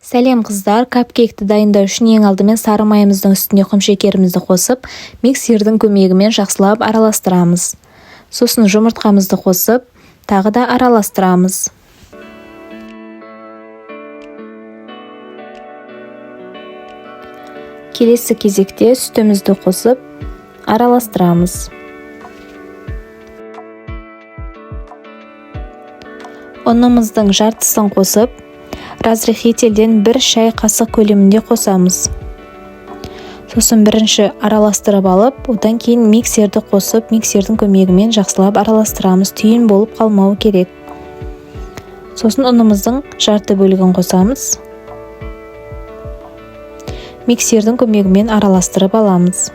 Сәлем қыздар, капкейкті дайындау үшін ең алдымен сары майымыздың үстіне құмшекерімізді қосып, миксердің көмегімен жақсылап араластырамыз. Сосын жұмыртқамызды қосып, тағы да араластырамыз. Келесі кезекте сүтімізді қосып, араластырамыз. Ұнымыздың жартысын қосып, разрыхителден 1 шай қасық көлемінде қосамыз. Сосын бірінші араластырып алып, одан кейін миксерді қосып, миксердің көмегімен жақсылап араластырамыз. Түйін болып қалмауы керек. Сосын ұнымыздың жарты бөлігін қосамыз. Миксердің көмегімен араластырып аламыз.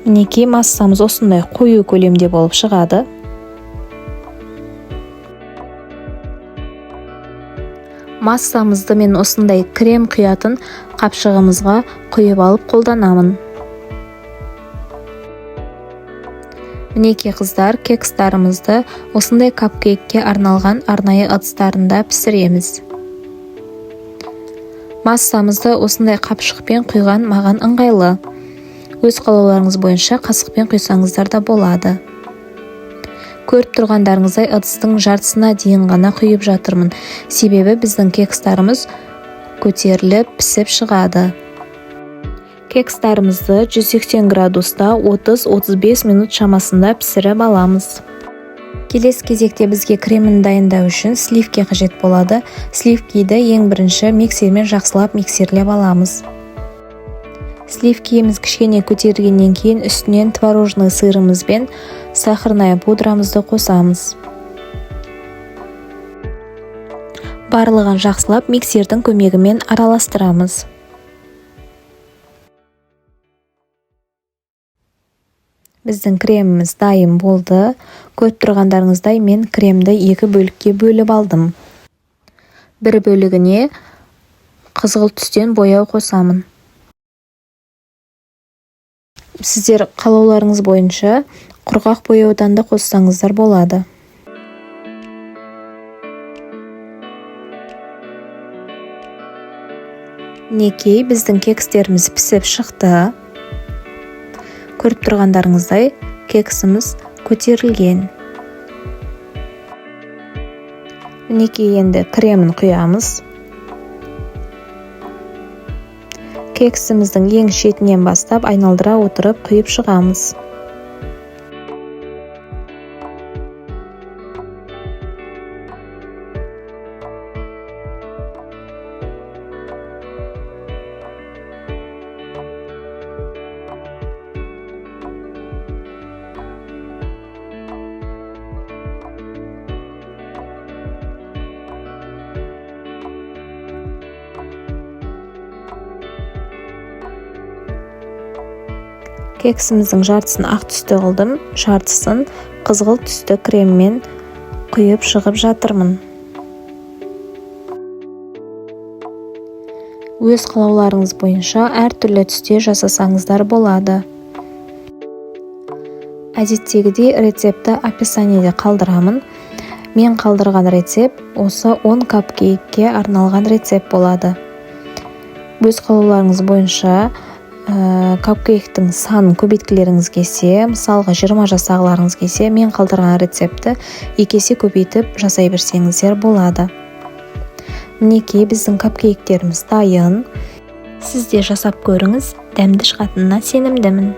Мінекей массамыз осындай қою көлемде болып шығады. Массамызды мен осындай крем құятын қапшығымызға құйып алып қолданамын. Мінекей қыздар, кекстарымызды осындай капкейкке арналған арнайы ыдыстарында пісіреміз. Массамызды осындай қапшықпен құйған маған ыңғайлы. Өз қалауларыңыз бойынша қасықпен құйсаңыздар да болады. Көріп тұрғандарыңыздай ыдыстың жартысына дейін ғана құйып жатырмын. Себебі біздің кекстарымыз көтеріліп, пісіп шығады. Кекстарымызды 180 градуста 30-35 минут шамасында пісіріп аламыз. Келесі кезекте бізге кремін дайындау үшін сливке қажет болады. Сливкиді ең бірінші миксермен жақсылап миксерлеп аламыз. Сливкиіміз кішкене көтергеннен кейін үстінен творожный сырымыз бен сахарная пудрамызды қосамыз. Барлығын жақсылап миксердің көмегімен араластырамыз. Біздің креміміз дайын болды. Көріп тұрғандарыңыздай мен кремді 2 бөлікке бөліп алдым. Бір бөлігіне қызғылт түстен бояу қосамын. Сіздер қалауларыңыз бойынша құрғақ бояудан да қоссаңыздар болады. Мінекей біздің кекстеріміз пісіп шықты. Көріп тұрғандарыңыздай кексіміз көтерілген. Мінекей енді кремін құямыз. Кексіміздің ең шетінен бастап айналдыра отырып құйып шығамыз. Кексіміздің жартысын ақ түсті қылдым, жартысын қызғылт түсті креммен құйып шығып жатырмын. Өз қалауларыңыз бойынша әртүрлі түсте жасасаңыздар болады. Әдеттегідей рецепті описаниеде қалдырамын. Мен қалдырған рецепт осы 10 капкейкке арналған рецепт болады. Өз қалауларыңыз бойынша капкейктің санын көбейткілеріңіз келсе, мысалға 20 жасағыларыңыз келсе, мен қалдырған рецепті 2 есе көбейтіп жасай берсеңіздер болады. Мінекей біздің капкейктеріміз дайын. Сіз де жасап көріңіз, дәмді шығатынына сенімдімін.